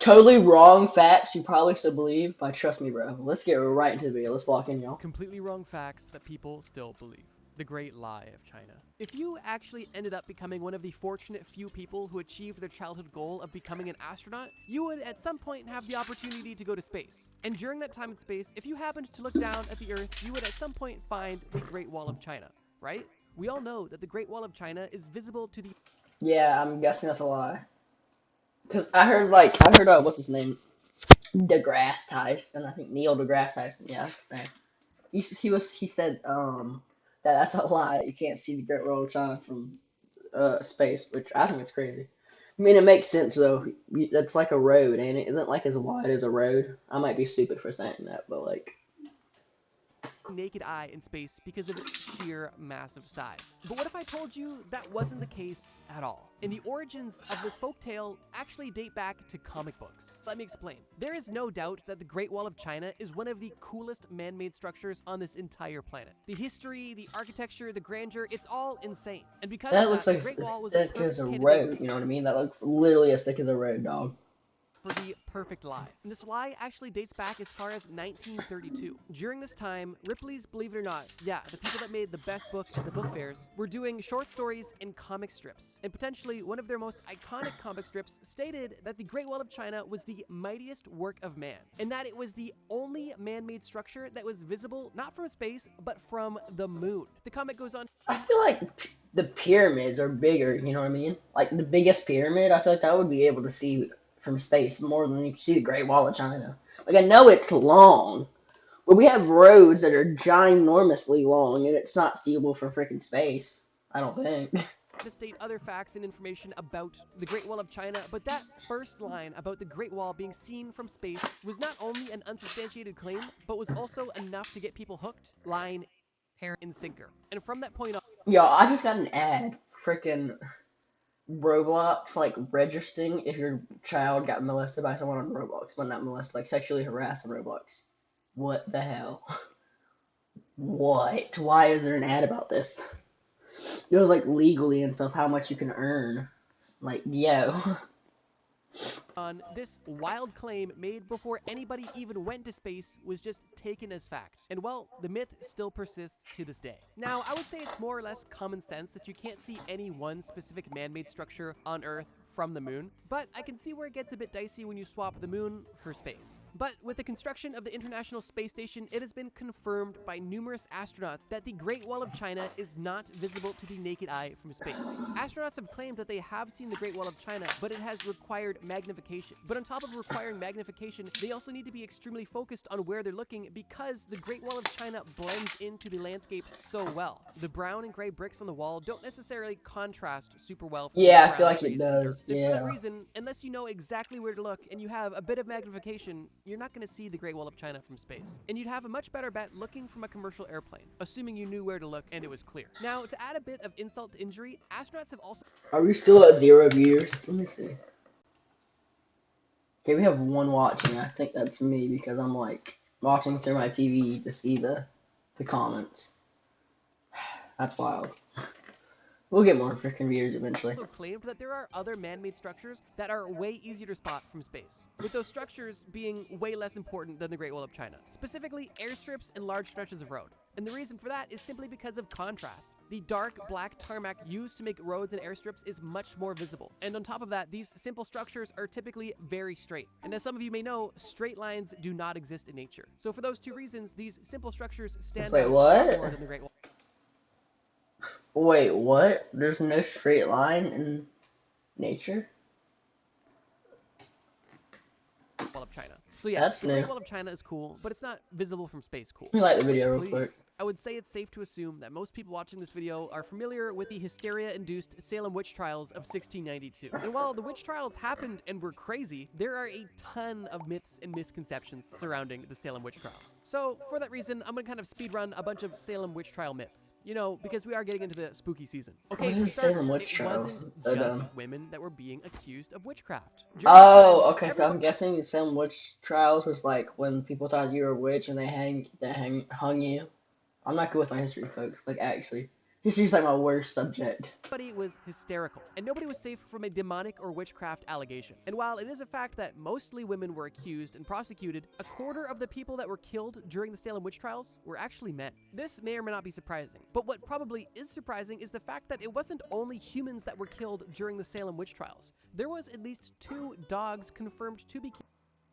Totally wrong facts you probably still believe, but trust me, bro. Let's get right into the video. Let's lock in, y'all. Completely wrong facts that people still believe. The Great Lie of China. If you actually ended up becoming one of the fortunate few people who achieved their childhood goal of becoming an astronaut, you would at some point have the opportunity to go to space. And during that time in space, if you happened to look down at the Earth, you would at some point find the Great Wall of China, right? We all know that the Great Wall of China is visible to the Yeah, I'm guessing that's a lie. Cause I heard what's his name, deGrasse Tyson. I think Neil deGrasse Tyson. Yeah, that's his name. He said that that's a lie. You can't see the Great Wall of China from space, which I think is crazy. I mean, it makes sense though. It's like a road, and it isn't like as wide as a road. I might be stupid for saying that, but like, naked eye in space because of its sheer massive size. But what if I told you that wasn't the case at all? And the origins of this folktale actually date back to comic books. Let me explain. There is no doubt that the Great Wall of China is one of the coolest man-made structures on this entire planet. The history, the architecture, the grandeur, it's all insane. And because of that looks that, the like Great as Wall was a thick as perfect a candidate road. You know what I mean? That looks literally as thick as a road, dog. for the perfect lie. And this lie actually dates back as far as 1932. During this time, Ripley's Believe It or Not, yeah, the people that made the best book at the book fairs, were doing short stories and comic strips. And potentially one of their most iconic comic strips stated that the Great Wall of China was the mightiest work of man, and that it was the only man-made structure that was visible not from space, but from the moon. The comic goes on I feel like the pyramids are bigger. You know what I mean? Like the biggest pyramid, I feel like that would be able to see from space more than you can see the Great Wall of China. Like I know it's long, but we have roads that are ginormously long, and it's not seeable from freaking space. I don't think. to state other facts and information about the Great Wall of China, but that first line about the Great Wall being seen from space was not only an unsubstantiated claim, but was also enough to get people hooked, line, parent, and sinker. And from that point on, Yo, I just got an ad. Freaking Roblox, like registering if your child got molested by someone on Roblox, well, not molested, like sexually harassed on Roblox. What the hell? What? Why is there an ad about this? It was like legally and stuff, how much you can earn. Like, yo. this wild claim made before anybody even went to space was just taken as fact. And well, the myth still persists to this day. Now, I would say it's more or less common sense that you can't see any one specific man-made structure on Earth from the moon, but I can see where it gets a bit dicey when you swap the moon for space. But with the construction of the International Space Station, it has been confirmed by numerous astronauts that the Great Wall of China is not visible to the naked eye from space. Astronauts have claimed that they have seen the Great Wall of China, but it has required magnification. But on top of requiring magnification, they also need to be extremely focused on where they're looking because the Great Wall of China blends into the landscape so well. The brown and gray bricks on the wall don't necessarily contrast super well from the Yeah, I feel brown like it trees and dirt. does. And for that Yeah. reason, unless you know exactly where to look and you have a bit of magnification, you're not going to see the Great Wall of China from space. And you'd have a much better bet looking from a commercial airplane, assuming you knew where to look and it was clear. Now, to add a bit of insult to injury, astronauts have also Are we still at 0 viewers? Let me see. Okay, we have one watching. I think that's me because I'm like watching through my TV to see the comments. That's wild. We'll get more freaking viewers eventually. claimed that there are other man-made structures that are way easier to spot from space, with those structures being way less important than the Great Wall of China, specifically airstrips and large stretches of road. And the reason for that is simply because of contrast. The dark black tarmac used to make roads and airstrips is much more visible. And on top of that, these simple structures are typically very straight. And as some of you may know, straight lines do not exist in nature. So for those two reasons, these simple structures stand Wait, out a lot more what? than the Great Wait, what? There's no straight line in nature? Wall of China. So yeah, That's the new. Great Wall of China is cool, but it's not visible from space cool. Let me like the Which, video real quick. please, I would say it's safe to assume that most people watching this video are familiar with the hysteria-induced Salem witch trials of 1692. And while the witch trials happened and were crazy, there are a ton of myths and misconceptions surrounding the Salem witch trials. So for that reason, I'm gonna kind of speedrun a bunch of Salem witch trial myths. You know, because we are getting into the spooky season. What Okay, for is Salem starters, witch it trials? wasn't So just dumb. women that were being accused of witchcraft. During this time, Oh, okay. So everyone I'm guessing Salem witch trials was like when people thought you were a witch and they hung you. I'm not good with my history, folks. Like actually, He seems like my worst subject. Everybody was hysterical, and nobody was safe from a demonic or witchcraft allegation. And while it is a fact that mostly women were accused and prosecuted, a quarter of the people that were killed during the Salem witch trials were actually men. This may or may not be surprising, but what probably is surprising is the fact that it wasn't only humans that were killed during the Salem witch trials. There was at least 2 dogs confirmed to be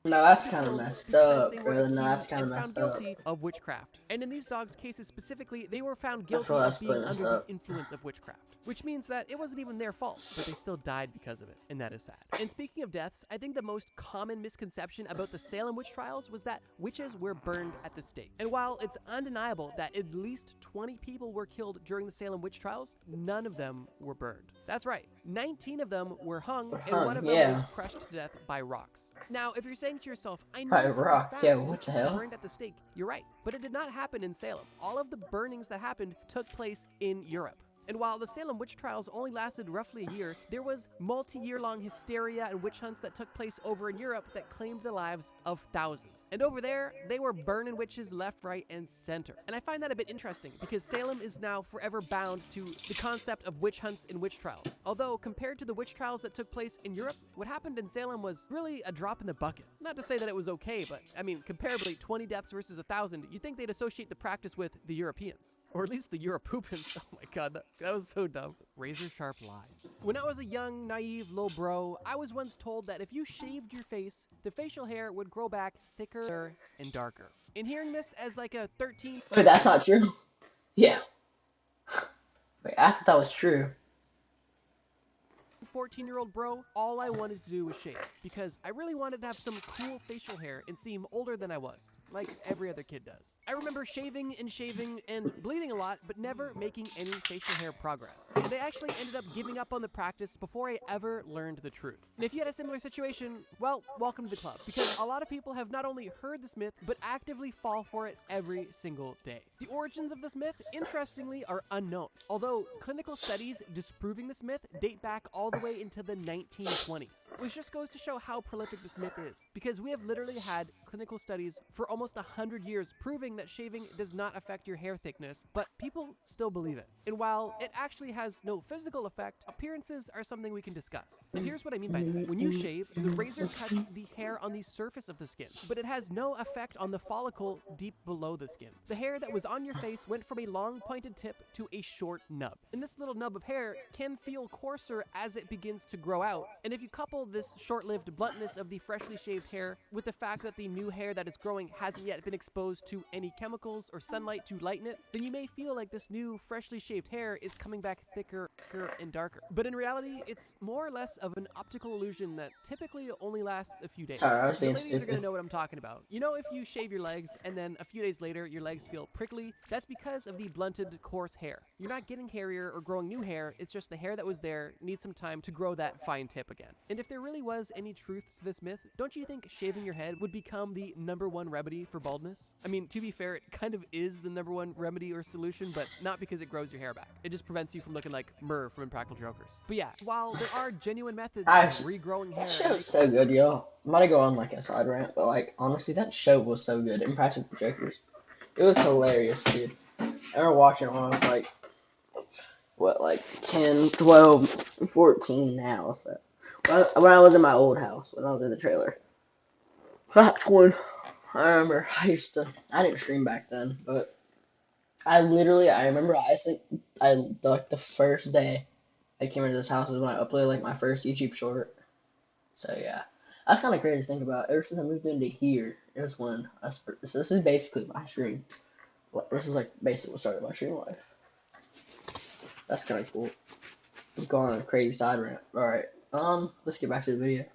No, that's kind of killed messed because up. they were Or no, that's accused kind of and found messed up. guilty of witchcraft. And in these dogs' cases specifically, they were found I feel guilty of that's being really messed under the up. influence of witchcraft, which means that it wasn't even their fault, but they still died because of it, and that is sad. And speaking of deaths, I think the most common misconception about the Salem witch trials was that witches were burned at the stake. And while it's undeniable that at least 20 people were killed during the Salem witch trials, none of them were burned. That's right, 19 of them were hung, and one of them Yeah. was crushed to death by rocks. Now, if you're saying to yourself, I By know for a rocks, fact yeah, that what the witches hell? were burned at the stake, you're right. But it did not happen in Salem. All of the burnings that happened took place in Europe. And while the Salem witch trials only lasted roughly a year, there was multi-year-long hysteria and witch hunts that took place over in Europe that claimed the lives of thousands. And over there, they were burning witches left, right, and center. And I find that a bit interesting because Salem is now forever bound to the concept of witch hunts and witch trials. Although, compared to the witch trials that took place in Europe, what happened in Salem was really a drop in the bucket. Not to say that it was okay, but I mean, comparably, 20 deaths versus 1,000, you'd think they'd associate the practice with the Europeans. Or at least the Europoopans. Oh my god, that was so dumb. Razor sharp lies. When I was a young, naive, little bro, I was once told that if you shaved your face, the facial hair would grow back thicker and darker. And hearing this as like a 13... Wait, that's not true? Yeah. Wait, I thought that was true. 14-year-old bro, all I wanted to do was shave because I really wanted to have some cool facial hair and seem older than I was, like every other kid does. I remember shaving and bleeding a lot, but never making any facial hair progress. And I actually ended up giving up on the practice before I ever learned the truth. And if you had a similar situation, well, welcome to the club, because a lot of people have not only heard this myth, but actively fall for it every single day. The origins of this myth, interestingly, are unknown, although clinical studies disproving this myth date back all the way into the 1920s, which just goes to show how prolific this myth is, because we have literally had clinical studies for almost 100 years proving that shaving does not affect your hair thickness, but people still believe it. And while it actually has no physical effect, appearances are something we can discuss. And here's what I mean by that. When you shave, the razor cuts the hair on the surface of the skin, but it has no effect on the follicle deep below the skin. The hair that was on your face went from a long pointed tip to a short nub. And this little nub of hair can feel coarser as it begins to grow out. And if you couple this short-lived bluntness of the freshly shaved hair with the fact that the new hair that is growing hasn't yet been exposed to any chemicals or sunlight to lighten it, then you may feel like this new freshly shaved hair is coming back thicker and darker. But in reality, it's more or less of an optical illusion that typically only lasts a few days. Sorry, I was The being ladies are going to stupid. know what I'm talking about. You know, if you shave your legs and then a few days later your legs feel prickly, that's because of the blunted, coarse hair. You're not getting hairier or growing new hair, it's just the hair that was there needs some time to grow that fine tip again. And if there really was any truth to this myth, don't you think shaving your head would become the #1 remedy for baldness? I mean, to be fair, it kind of is the #1 remedy or solution, but not because it grows your hair back. It just prevents you from looking like Murr from Impractical Jokers. But yeah, while there are genuine methods of regrowing hair, That show was so good, yo. I'm about to go on like a side rant, but like honestly, that show was so good. Impractical Jokers. It was hilarious, dude. I remember watching it when I was like, what, like 10, 12, 14 now. So when I was in my old house, when I was in the trailer. That's when I remember I didn't stream back then, but I remember like the first day I came into this house is when I uploaded like my first YouTube short. So yeah, that's kind of crazy to think about. Ever since I moved into here, is when so this is basically my stream. This is like basically what started my stream life. That's kind of cool. I'm going on a crazy side rant. All right, let's get back to the video.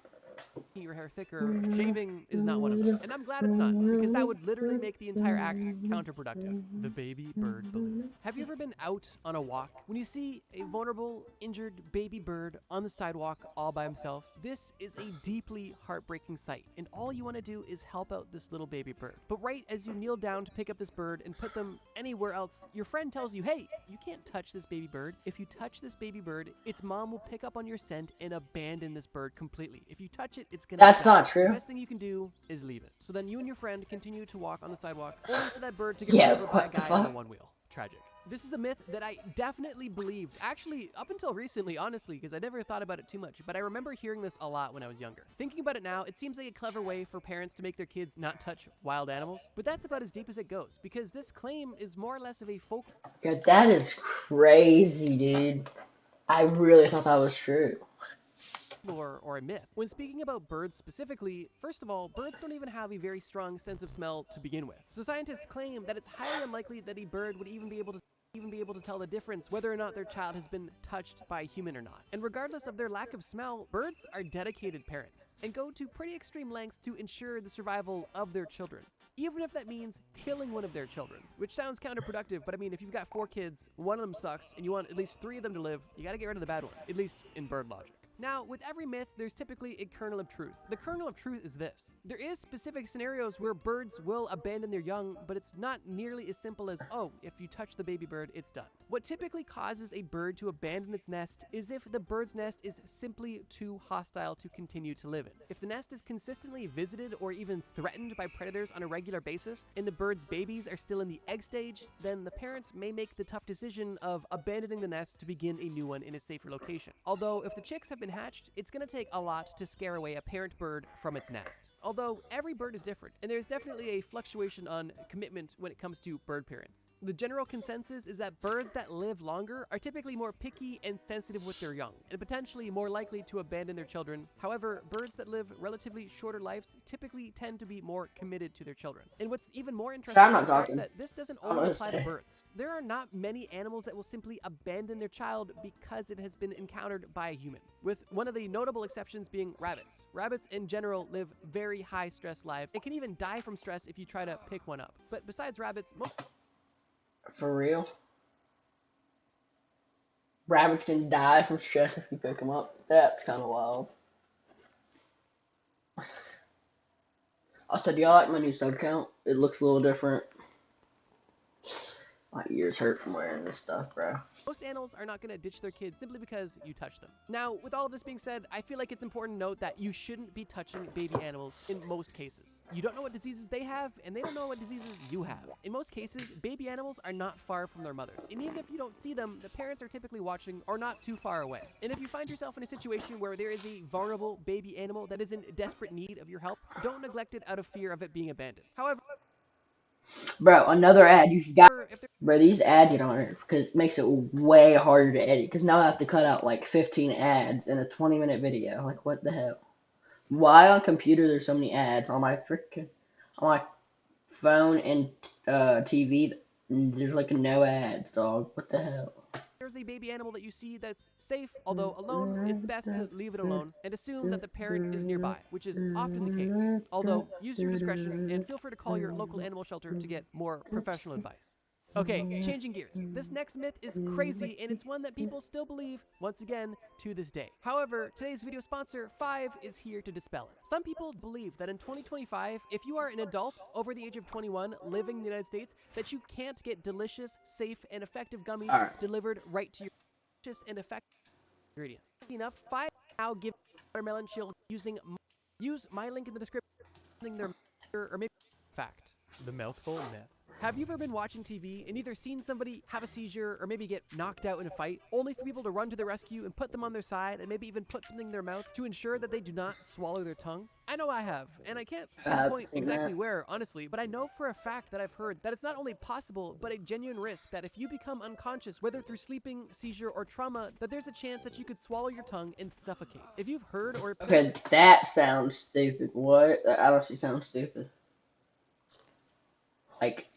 your hair thicker, shaving is not one of them. And I'm glad it's not, because that would literally make the entire act counterproductive. The baby bird balloon. Have you ever been out on a walk when you see a vulnerable, injured baby bird on the sidewalk all by himself? This is a deeply heartbreaking sight, and all you want to do is help out this little baby bird. But right as you kneel down to pick up this bird and put them anywhere else, your friend tells you, hey, you can't touch this baby bird. If you touch this baby bird, its mom will pick up on your scent and abandon this bird completely. If you touch it, it's gonna That's die. not The true. best thing you can do is leave it. So then you and your friend continue to walk on the sidewalk, only for that bird to get Yeah, run over by a what the guy on a fuck? one-wheel. Tragic. This is a myth that I definitely believed, actually, up until recently, honestly, because I never thought about it too much, but I remember hearing this a lot when I was younger. Thinking about it now, it seems like a clever way for parents to make their kids not touch wild animals, but that's about as deep as it goes, because this claim is more or less of a Yeah, that is crazy, dude. I really thought that was true. folklore or a myth. When speaking about birds specifically, first of all, birds don't even have a very strong sense of smell to begin with. So scientists claim that it's highly unlikely that a bird would even be able to tell the difference whether or not their child has been touched by a human or not. And regardless of their lack of smell, birds are dedicated parents and go to pretty extreme lengths to ensure the survival of their children. Even if that means killing one of their children, which sounds counterproductive, but I mean, if you've got 4 kids, one of them sucks, and you want at least 3 of them to live, you gotta get rid of the bad one, at least in bird logic. Now, with every myth, there's typically a kernel of truth. The kernel of truth is this. There is specific scenarios where birds will abandon their young, but it's not nearly as simple as, oh, if you touch the baby bird, it's done. What typically causes a bird to abandon its nest is if the bird's nest is simply too hostile to continue to live in. If the nest is consistently visited or even threatened by predators on a regular basis, and the bird's babies are still in the egg stage, then the parents may make the tough decision of abandoning the nest to begin a new one in a safer location. Although, if the chicks have been hatched, it's going to take a lot to scare away a parent bird from its nest. Although, every bird is different, and there's definitely a fluctuation on commitment when it comes to bird parents. The general consensus is that birds that live longer are typically more picky and sensitive with their young, and potentially more likely to abandon their children. However, birds that live relatively shorter lives typically tend to be more committed to their children. And what's even more So I'm interesting not is the fact talking. that this doesn't I don't know only what to apply to say. birds. There are not many animals that will simply abandon their child because it has been encountered by a human, with one of the notable exceptions being rabbits. Rabbits in general live very high stress lives and can even die from stress if you try to pick one up. But besides rabbits, most For real? Rabbits can die from stress if you pick them up. That's kind of wild. Also, do y'all like my new sub count? It looks a little different. My ears hurt from wearing this stuff, bro. Most animals are not going to ditch their kids simply because you touch them. Now, with all of this being said, I feel like it's important to note that you shouldn't be touching baby animals in most cases. You don't know what diseases they have, and they don't know what diseases you have. In most cases, baby animals are not far from their mothers, and even if you don't see them, the parents are typically watching or not too far away. And if you find yourself in a situation where there is a vulnerable baby animal that is in desperate need of your help, don't neglect it out of fear of it being abandoned. However, Bro, another ad. You got. if there Bro, these ads get on it because it makes it way harder to edit. Because now I have to cut out like 15 ads in a 20-minute video. Like, what the hell? Why on computer there's so many ads on my freaking on my phone and TV? There's like no ads, dog. What the hell? there's a baby animal that you see that's safe, although alone, it's best to leave it alone and assume that the parent is nearby, which is often the case. Although, use your discretion and feel free to call your local animal shelter to get more professional advice. Okay, changing gears. This next myth is crazy, and it's one that people still believe, once again, to this day. However, today's video sponsor, Five, is here to dispel it. Some people believe that in 2025, if you are an adult over the age of 21 living in the United States, that you can't get delicious, safe, and effective gummies All right. delivered right to your delicious and effective ingredients. Enough, Five now give watermelon chill use my link in the description their or maybe fact. The mouthful myth. Have you ever been watching TV and either seen somebody have a seizure or maybe get knocked out in a fight, only for people to run to the rescue and put them on their side and maybe even put something in their mouth to ensure that they do not swallow their tongue? I know I have, and I can't I've pinpoint seen exactly that. where, honestly, but I know for a fact that I've heard that it's not only possible, but a genuine risk that if you become unconscious, whether through sleeping, seizure, or trauma, that there's a chance that you could swallow your tongue and suffocate. If you've heard or Okay, that sounds stupid. What? That honestly sounds stupid. Like,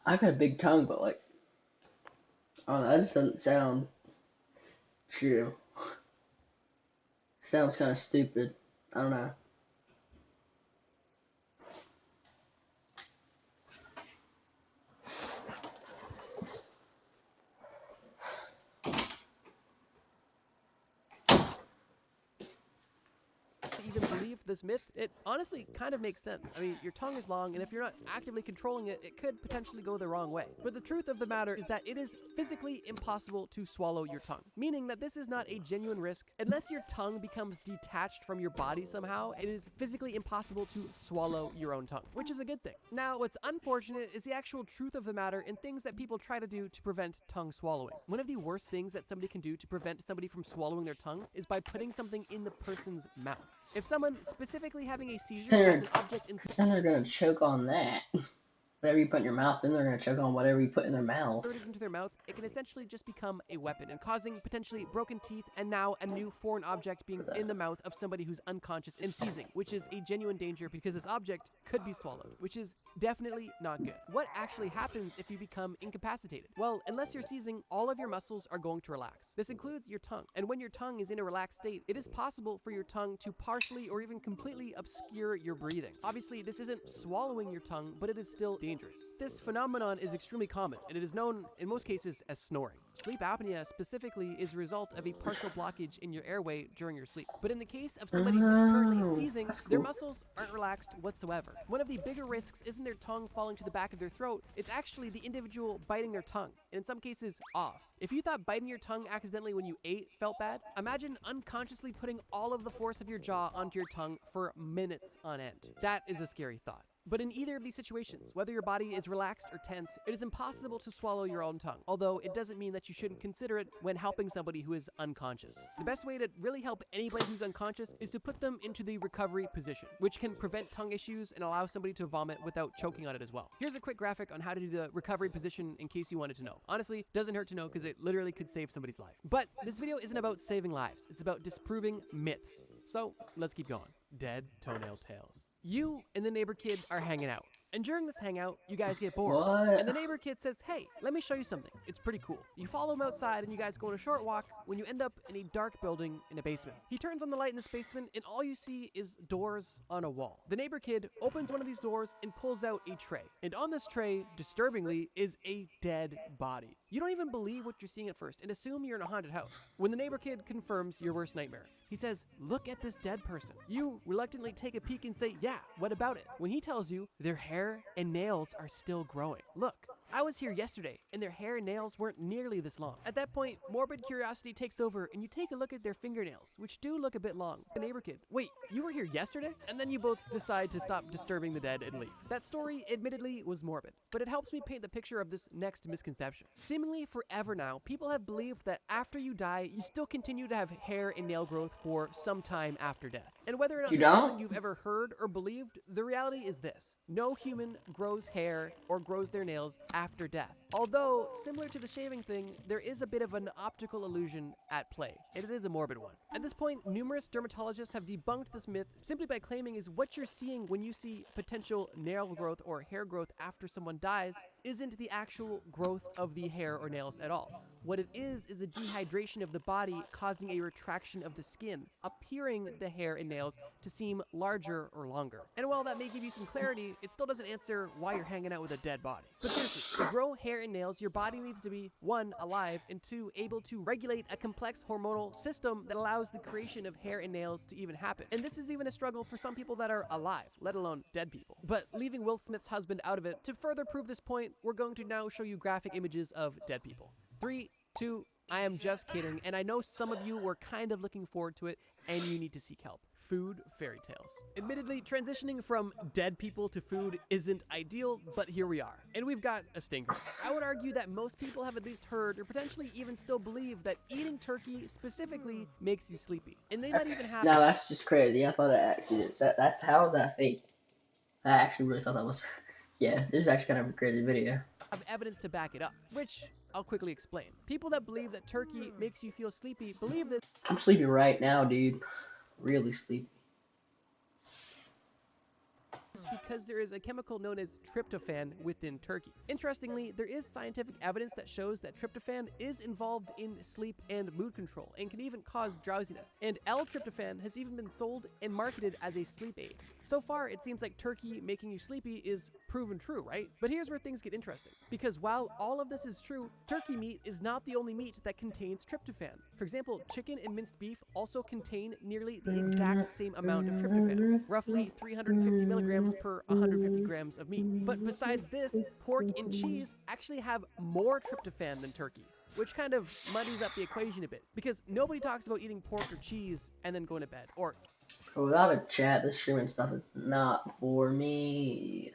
I got a big tongue, but like, I don't know. That just doesn't sound true. Sounds kind of stupid. I don't know. even believe believe this myth, it honestly kind of makes sense. I mean, your tongue is long, and if you're not actively controlling it, it could potentially go the wrong way. But the truth of the matter is that it is physically impossible to swallow your tongue, meaning that this is not a genuine risk. Unless your tongue becomes detached from your body somehow, it is physically impossible to swallow your own tongue, which is a good thing. Now, what's unfortunate is the actual truth of the matter and things that people try to do to prevent tongue swallowing. One of the worst things that somebody can do to prevent somebody from swallowing their tongue is by putting something in the person's mouth. If someone specifically having a seizure has an object in then they're gonna choke on that. Whatever you put in your mouth, then they're gonna choke on whatever you put in their mouth. inserted into their mouth, it can essentially just become a weapon and causing potentially broken teeth and now a new foreign object being in the mouth of somebody who's unconscious and seizing, which is a genuine danger because this object could be swallowed, which is definitely not good. What actually happens if you become incapacitated? Well, unless you're seizing, all of your muscles are going to relax. This includes your tongue, and when your tongue is in a relaxed state, it is possible for your tongue to partially or even completely obscure your breathing. Obviously, this isn't swallowing your tongue, but it is still dangerous. This phenomenon is extremely common, and it is known in most cases as snoring. Sleep apnea specifically is a result of a partial blockage in your airway during your sleep. But in the case of somebody who's currently seizing, their muscles aren't relaxed whatsoever. One of the bigger risks isn't their tongue falling to the back of their throat, it's actually the individual biting their tongue, and in some cases off. If you thought biting your tongue accidentally when you ate felt bad, imagine unconsciously putting all of the force of your jaw onto your tongue for minutes on end. That is a scary thought. But in either of these situations, whether your body is relaxed or tense, it is impossible to swallow your own tongue, although it doesn't mean that you shouldn't consider it when helping somebody who is unconscious. The best way to really help anybody who's unconscious is to put them into the recovery position, which can prevent tongue issues and allow somebody to vomit without choking on it as well. Here's a quick graphic on how to do the recovery position in case you wanted to know. Honestly, doesn't hurt to know because it literally could save somebody's life. But this video isn't about saving lives, it's about disproving myths. So let's keep going. Dead toenail tails. You and the neighbor kid are hanging out. And during this hangout, you guys get bored. What? And the neighbor kid says, hey, let me show you something. It's pretty cool. You follow him outside and you guys go on a short walk when you end up in a dark building in a basement. He turns on the light in this basement and all you see is doors on a wall. The neighbor kid opens one of these doors and pulls out a tray. And on this tray, disturbingly, is a dead body. You don't even believe what you're seeing at first and assume you're in a haunted house. When the neighbor kid confirms your worst nightmare, he says, look at this dead person. You reluctantly take a peek and say, yeah, what about it? When he tells you their hair and nails are still growing. Look, I was here yesterday and their hair and nails weren't nearly this long. At that point, morbid curiosity takes over and you take a look at their fingernails, which do look a bit long. The neighbor kid, wait, you were here yesterday? And then you both decide to stop disturbing the dead and leave. That story admittedly was morbid, but it helps me paint the picture of this next misconception. Seemingly forever now, people have believed that after you die, you still continue to have hair and nail growth for some time after death. And whether or not You this is don't? something you've ever heard or believed, the reality is this. No human grows hair or grows their nails after death. Although, similar to the shaving thing, there is a bit of an optical illusion at play, and it is a morbid one. At this point, numerous dermatologists have debunked this myth simply by claiming is what you're seeing when you see potential nail growth or hair growth after someone dies isn't the actual growth of the hair or nails at all. What it is a dehydration of the body causing a retraction of the skin, appearing the hair and nails to seem larger or longer. And while that may give you some clarity, it still doesn't answer why you're hanging out with a dead body. But seriously, to grow hair and nails, your body needs to be 1, alive, and 2, able to regulate a complex hormonal system that allows the creation of hair and nails to even happen. And this is even a struggle for some people that are alive, let alone dead people. But leaving Will Smith's husband out of it, to further prove this point, we're going to now show you graphic images of dead people. 3, 2, I am just kidding, and I know some of you were kind of looking forward to it, and you need to seek help. Food fairy tales. Admittedly, transitioning from dead people to food isn't ideal, but here we are. And we've got a stinker. I would argue that most people have at least heard, or potentially even still believe, that eating turkey specifically makes you sleepy. And they might even have... No, that's just crazy. I thought it actually is. That's how is that fake? I actually really thought that was. Yeah, this is actually kind of a crazy video. Have evidence to back it up, which I'll quickly explain. People that believe that turkey makes you feel sleepy believe this I'm sleepy right now, dude. Really sleepy. because there is a chemical known as tryptophan within turkey. Interestingly, there is scientific evidence that shows that tryptophan is involved in sleep and mood control and can even cause drowsiness. And L-tryptophan has even been sold and marketed as a sleep aid. So far, it seems like turkey making you sleepy is proven true, right? But here's where things get interesting. Because while all of this is true, turkey meat is not the only meat that contains tryptophan. For example, chicken and minced beef also contain nearly the exact same amount of tryptophan, roughly 350 milligrams per 150 grams of meat. But besides this, pork and cheese actually have more tryptophan than turkey, which kind of muddies up the equation a bit, because nobody talks about eating pork or cheese and then going to bed, or Without a chat, this streaming stuff is not for me.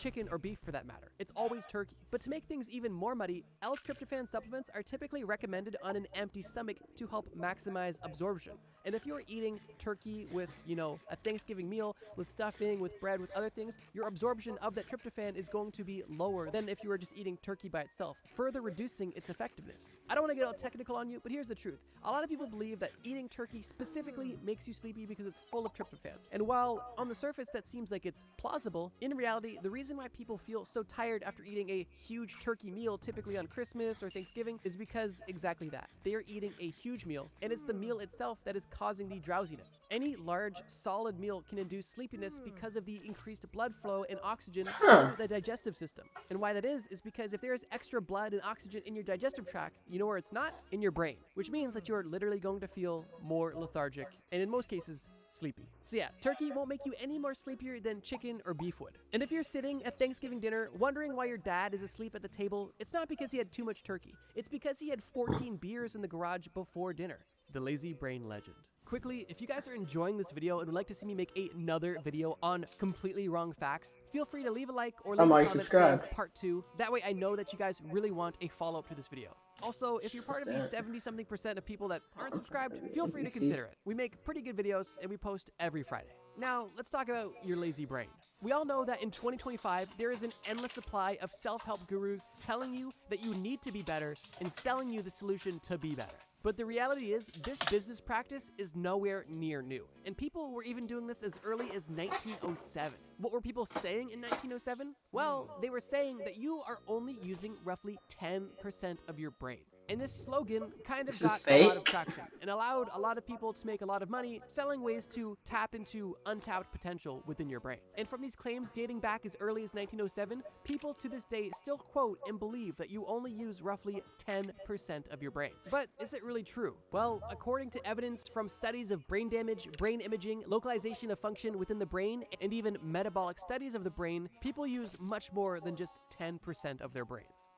chicken or beef for that matter. It's always turkey. But to make things even more muddy, L-tryptophan supplements are typically recommended on an empty stomach to help maximize absorption. And if you're eating turkey with, a Thanksgiving meal with stuffing, with bread, with other things, your absorption of that tryptophan is going to be lower than if you were just eating turkey by itself, further reducing its effectiveness. I don't want to get all technical on you, but here's the truth. A lot of people believe that eating turkey specifically makes you sleepy because it's full of tryptophan. And while on the surface that seems like it's plausible, in reality, the reason why people feel so tired after eating a huge turkey meal, typically on Christmas or Thanksgiving, is because exactly that. They are eating a huge meal, and it's the meal itself that is causing the drowsiness. Any large, solid meal can induce sleepiness because of the increased blood flow and oxygen to the digestive system. And why that is because if there is extra blood and oxygen in your digestive tract, you know where it's not? In your brain, which means that you're literally going to feel more lethargic, and in most cases, sleepy. So yeah, turkey won't make you any more sleepier than chicken or beef would. And if you're sitting at Thanksgiving dinner wondering why your dad is asleep at the table, it's not because he had too much turkey. It's because he had 14 beers in the garage before dinner. The lazy brain legend. Quickly, if you guys are enjoying this video and would like to see me make another video on completely wrong facts, feel free to leave a like or leave a comment saying part 2. That way I know that you guys really want a follow-up to this video. Also, if you're part of the 70-something% of people that aren't subscribed, feel free to consider it. We make pretty good videos and we post every Friday. Now, let's talk about your lazy brain. We all know that in 2025, there is an endless supply of self-help gurus telling you that you need to be better and selling you the solution to be better. But the reality is, this business practice is nowhere near new. And people were even doing this as early as 1907. What were people saying in 1907? Well, they were saying that you are only using roughly 10% of your brain. And this slogan kind of got a lot of traction and allowed a lot of people to make a lot of money selling ways to tap into untapped potential within your brain. And from these claims dating back as early as 1907, people to this day still quote and believe that you only use roughly 10% of your brain. But is it really true? Well, according to evidence from studies of brain damage, brain imaging, localization of function within the brain, and even metabolic studies of the brain, people use much more than just 10% of their brains.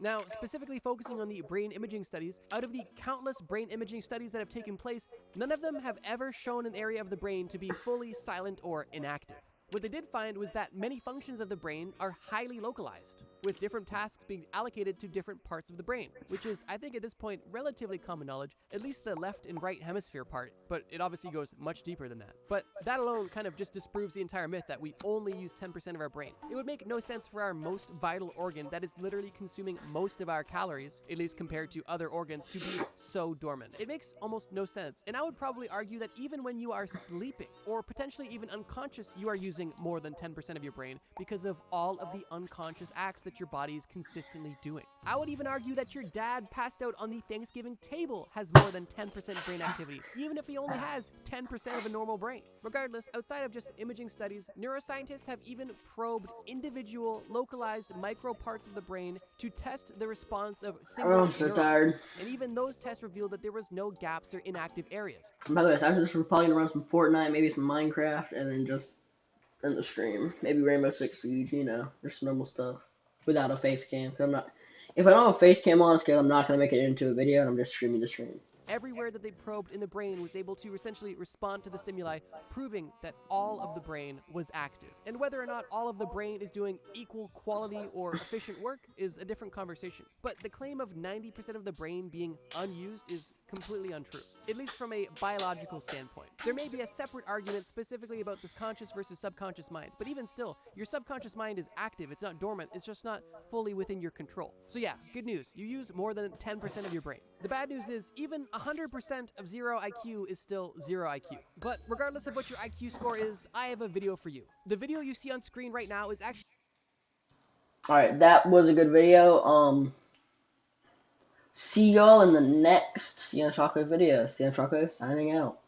Now, specifically focusing on the brain imaging studies, out of the countless brain imaging studies that have taken place, none of them have ever shown an area of the brain to be fully silent or inactive. What they did find was that many functions of the brain are highly localized, with different tasks being allocated to different parts of the brain, which is, I think at this point, relatively common knowledge, at least the left and right hemisphere part, but it obviously goes much deeper than that. But that alone kind of just disproves the entire myth that we only use 10% of our brain. It would make no sense for our most vital organ that is literally consuming most of our calories, at least compared to other organs, to be so dormant. It makes almost no sense, and I would probably argue that even when you are sleeping, or potentially even unconscious, you are using more than 10% of your brain because of all of the unconscious acts that your body is consistently doing. I would even argue that your dad passed out on the Thanksgiving table has more than 10% brain activity, even if he only has 10% of a normal brain. Regardless, outside of just imaging studies, neuroscientists have even probed individual, localized micro parts of the brain to test the response of single neurons. And even those tests revealed that there was no gaps or inactive areas. By the way, after this, we're probably gonna run some Fortnite, maybe some Minecraft, and then just end the stream. Maybe Rainbow Six Siege, just normal stuff without a face cam. Cause I'm not. If I don't have a face cam on, it's because I'm not gonna make it into a video, and I'm just streaming the stream. Everywhere that they probed in the brain was able to essentially respond to the stimuli, proving that all of the brain was active. And whether or not all of the brain is doing equal quality or efficient work is a different conversation. But the claim of 90% of the brain being unused is completely untrue, at least from a biological standpoint. There may be a separate argument specifically about this conscious versus subconscious mind, but even still, your subconscious mind is active, it's not dormant, it's just not fully within your control. So yeah, good news, you use more than 10% of your brain. The bad news is even 100% of 0 IQ is still 0 IQ. But regardless of what your IQ score is, I have a video for you. The video you see on screen right now is actually Alright, that was a good video. See y'all in the next CN Chocolate video. CN Chocolate signing out.